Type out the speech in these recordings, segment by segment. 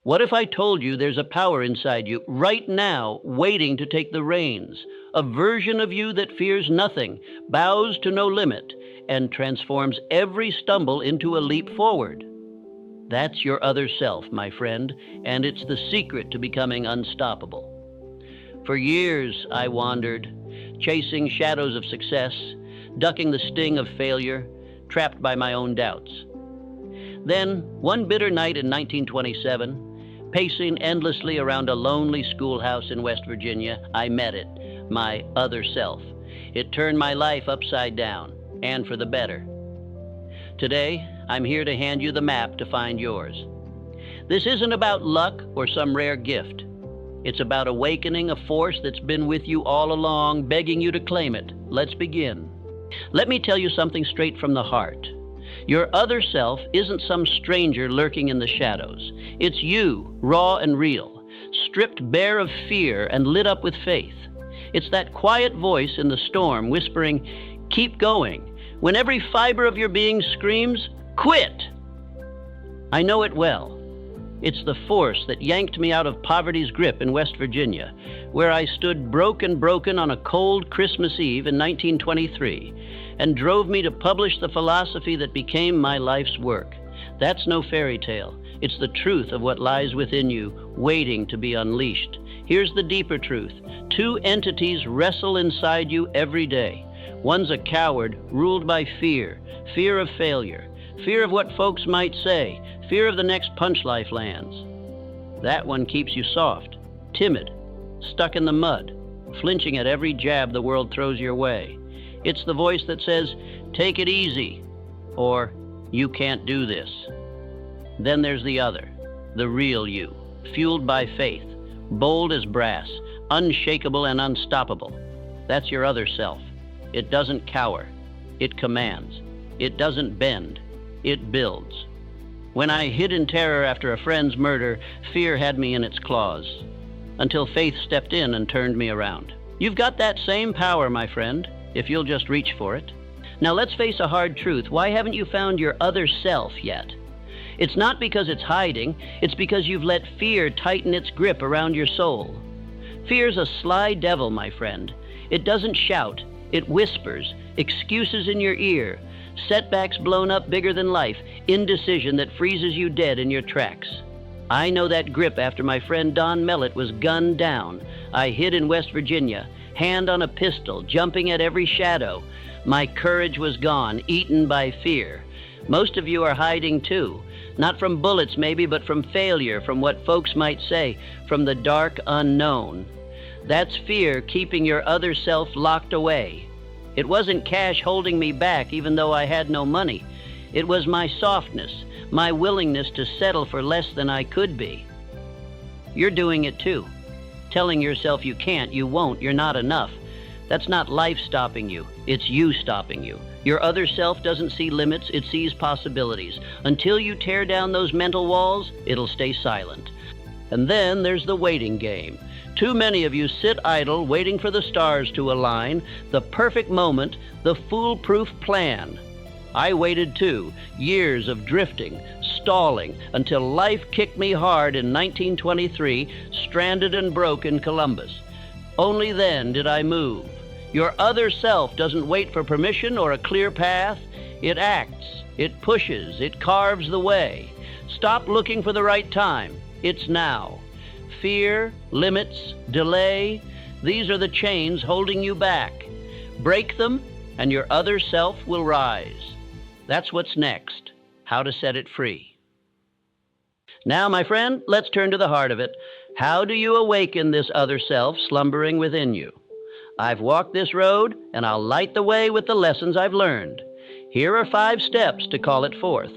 What if I told you there's a power inside you right now waiting to take the reins? A version of you that fears nothing, bows to no limit, and transforms every stumble into a leap forward. That's your other self, my friend, and it's the secret to becoming unstoppable. For years, I wandered, chasing shadows of success, ducking the sting of failure, trapped by my own doubts. Then, one bitter night in 1927, pacing endlessly around a lonely schoolhouse in West Virginia, I met it, my other self. It turned my life upside down, and for the better. Today, I'm here to hand you the map to find yours. This isn't about luck or some rare gift. It's about awakening a force that's been with you all along, begging you to claim it. Let's begin. Let me tell you something straight from the heart. Your other self isn't some stranger lurking in the shadows. It's you, raw and real, stripped bare of fear and lit up with faith. It's that quiet voice in the storm whispering, "Keep going," when every fiber of your being screams, "Quit!" I know it well. It's the force that yanked me out of poverty's grip in West Virginia, where I stood broken on a cold Christmas Eve in 1923, and drove me to publish the philosophy that became my life's work. That's no fairy tale. It's the truth of what lies within you, waiting to be unleashed. Here's the deeper truth. Two entities wrestle inside you every day. One's a coward, ruled by fear, fear of failure, fear of what folks might say, fear of the next punch life lands. That one keeps you soft, timid, stuck in the mud, flinching at every jab the world throws your way. It's the voice that says, "Take it easy," or "You can't do this." Then there's the other, the real you, fueled by faith, bold as brass, unshakable and unstoppable. That's your other self. It doesn't cower. It commands. It doesn't bend. It builds. When I hid in terror after a friend's murder, fear had me in its claws, until faith stepped in and turned me around. You've got that same power, my friend, if you'll just reach for it. Now let's face a hard truth. Why haven't you found your other self yet? It's not because it's hiding. It's because you've let fear tighten its grip around your soul. Fear's a sly devil, my friend. It doesn't shout. It whispers, excuses in your ear, setbacks blown up bigger than life, indecision that freezes you dead in your tracks. I know that grip after my friend Don Mellett was gunned down. I hid in West Virginia, hand on a pistol, jumping at every shadow. My courage was gone, eaten by fear. Most of you are hiding too. Not from bullets maybe, but from failure, from what folks might say, from the dark unknown. That's fear keeping your other self locked away. It wasn't cash holding me back even though I had no money. It was my softness, my willingness to settle for less than I could be. You're doing it too. Telling yourself you can't, you won't, you're not enough. That's not life stopping you, it's you stopping you. Your other self doesn't see limits, it sees possibilities. Until you tear down those mental walls, it'll stay silent. And then there's the waiting game. Too many of you sit idle, waiting for the stars to align, the perfect moment, the foolproof plan. I waited too, years of drifting, stalling, until life kicked me hard in 1923, stranded and broke in Columbus. Only then did I move. Your other self doesn't wait for permission or a clear path. It acts, it pushes, it carves the way. Stop looking for the right time. It's now. Fear, limits, delay, these are the chains holding you back. Break them, and your other self will rise. That's what's next, how to set it free. Now, my friend, let's turn to the heart of it. How do you awaken this other self slumbering within you? I've walked this road, and I'll light the way with the lessons I've learned. Here are 5 steps to call it forth,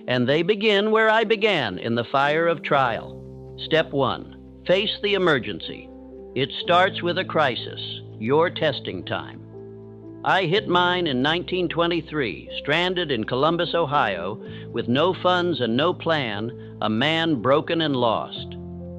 and they begin where I began, in the fire of trial. Step 1. Face the emergency. It starts with a crisis, your testing time. I hit mine in 1923, stranded in Columbus, Ohio, with no funds and no plan, a man broken and lost.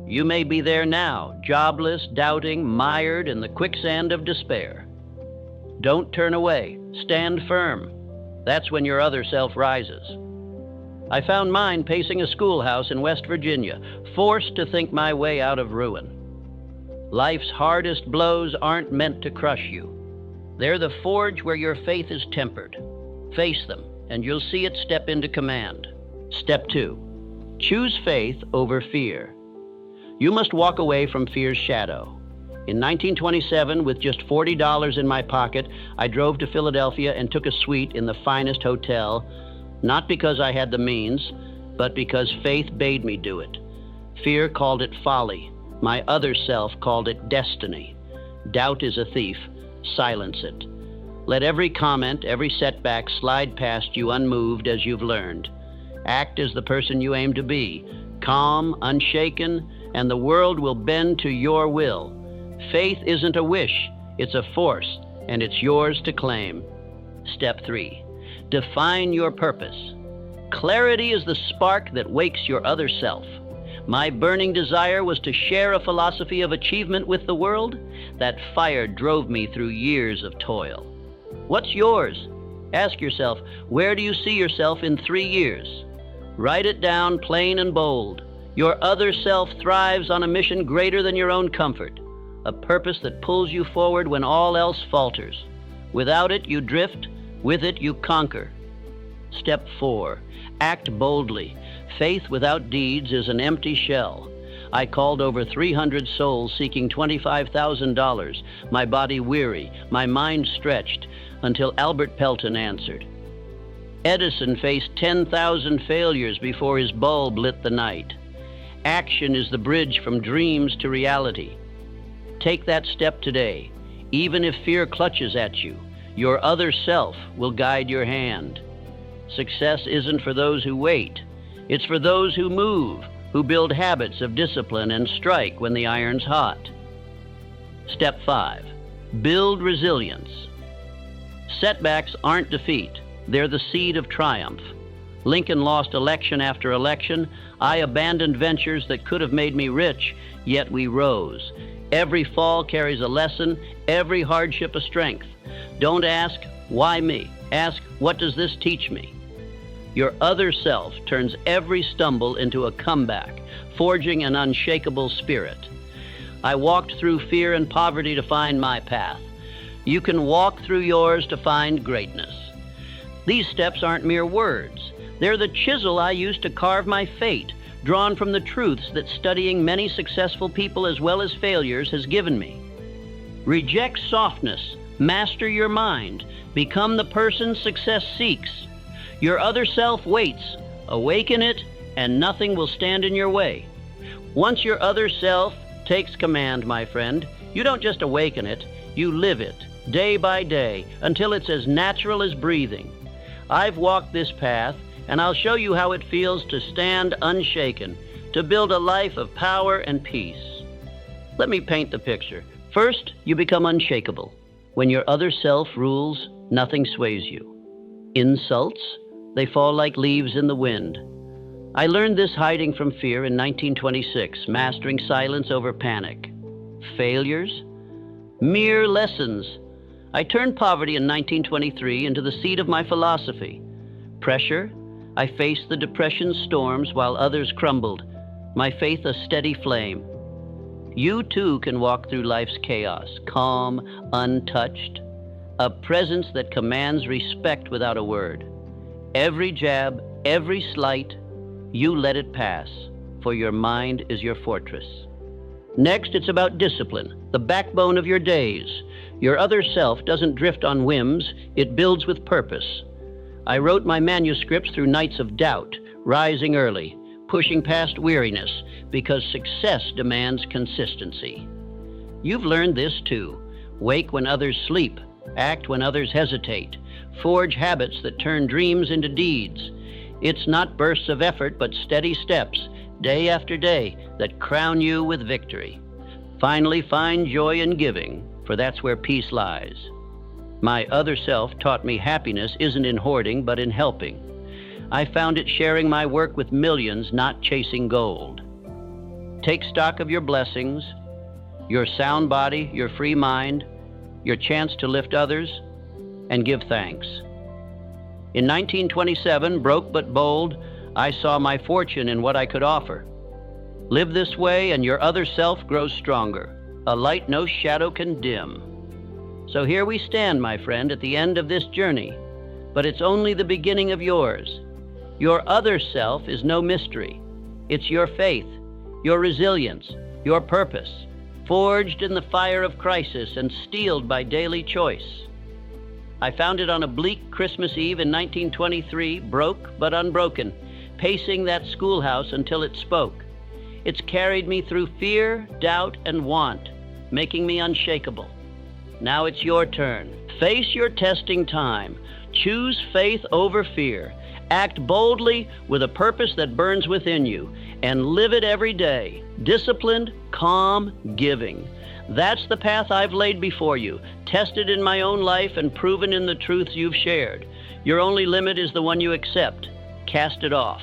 You may be there now, jobless, doubting, mired in the quicksand of despair. Don't turn away. Stand firm. That's when your other self rises. I found mine pacing a schoolhouse in West Virginia, forced to think my way out of ruin. Life's hardest blows aren't meant to crush you. They're the forge where your faith is tempered. Face them, and you'll see it step into command. Step 2. Choose faith over fear. You must walk away from fear's shadow. In 1927, with just $40 in my pocket, I drove to Philadelphia and took a suite in the finest hotel, not because I had the means, but because faith bade me do it. Fear called it folly. My other self called it destiny. Doubt is a thief. Silence it. Let every comment, every setback slide past you unmoved as you've learned. Act as the person you aim to be, calm, unshaken, and the world will bend to your will. Faith isn't a wish, it's a force, and it's yours to claim. Step 3. Define your purpose. Clarity is the spark that wakes your other self. My burning desire was to share a philosophy of achievement with the world. That fire drove me through years of toil. What's yours? Ask yourself, where do you see yourself in 3 years? Write it down plain and bold. Your other self thrives on a mission greater than your own comfort, a purpose that pulls you forward when all else falters. Without it, you drift. With it, you conquer. Step 4. Act boldly. Faith without deeds is an empty shell. I called over 300 souls seeking $25,000, my body weary, my mind stretched, until Albert Pelton answered. Edison faced 10,000 failures before his bulb lit the night. Action is the bridge from dreams to reality. Take that step today. Even if fear clutches at you, your other self will guide your hand. Success isn't for those who wait. It's for those who move, who build habits of discipline and strike when the iron's hot. Step 5. Build resilience. Setbacks aren't defeat. They're the seed of triumph. Lincoln lost election after election. I abandoned ventures that could have made me rich, yet we rose. Every fall carries a lesson, every hardship a strength. Don't ask, why me? Ask, what does this teach me? Your other self turns every stumble into a comeback, forging an unshakable spirit. I walked through fear and poverty to find my path. You can walk through yours to find greatness. These steps aren't mere words. They're the chisel I used to carve my fate, drawn from the truths that studying many successful people as well as failures has given me. Reject softness. Master your mind. Become the person success seeks. Your other self waits. Awaken it, and nothing will stand in your way. Once your other self takes command, my friend, you don't just awaken it, you live it, day by day, until it's as natural as breathing. I've walked this path, and I'll show you how it feels to stand unshaken, to build a life of power and peace. Let me paint the picture. First, you become unshakable. When your other self rules, nothing sways you. Insults, they fall like leaves in the wind. I learned this hiding from fear in 1926, mastering silence over panic. Failures? Mere lessons. I turned poverty in 1923 into the seed of my philosophy. Pressure? I faced the depression's storms while others crumbled, my faith a steady flame. You too can walk through life's chaos, calm, untouched, a presence that commands respect without a word. Every jab, every slight, you let it pass, for your mind is your fortress. Next, it's about discipline, the backbone of your days. Your other self doesn't drift on whims, it builds with purpose. I wrote my manuscripts through nights of doubt, rising early, pushing past weariness, because success demands consistency. You've learned this too. Wake when others sleep, act when others hesitate, forge habits that turn dreams into deeds. It's not bursts of effort, but steady steps, day after day, that crown you with victory. Finally, find joy in giving, for that's where peace lies. My other self taught me happiness isn't in hoarding, but in helping. I found it sharing my work with millions, not chasing gold. Take stock of your blessings, your sound body, your free mind, your chance to lift others, and give thanks. In 1927, broke but bold, I saw my fortune in what I could offer. Live this way and your other self grows stronger, a light no shadow can dim. So here we stand, my friend, at the end of this journey, but it's only the beginning of yours. Your other self is no mystery. It's your faith, your resilience, your purpose, forged in the fire of crisis and steeled by daily choice. I found it on a bleak Christmas Eve in 1923, broke but unbroken, pacing that schoolhouse until it spoke. It's carried me through fear, doubt, and want, making me unshakable. Now it's your turn. Face your testing time. Choose faith over fear. Act boldly with a purpose that burns within you, and live it every day. Disciplined, calm, giving. That's the path I've laid before you, tested in my own life and proven in the truths you've shared. Your only limit is the one you accept. Cast it off.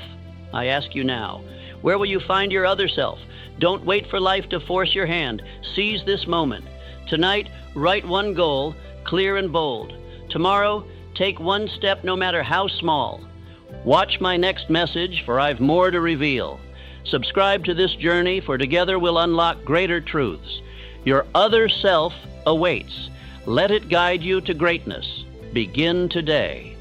I ask you now, where will you find your other self? Don't wait for life to force your hand. Seize this moment. Tonight, write one goal, clear and bold. Tomorrow, take one step no matter how small. Watch my next message, for I've more to reveal. Subscribe to this journey, for together we'll unlock greater truths. Your other self awaits. Let it guide you to greatness. Begin today.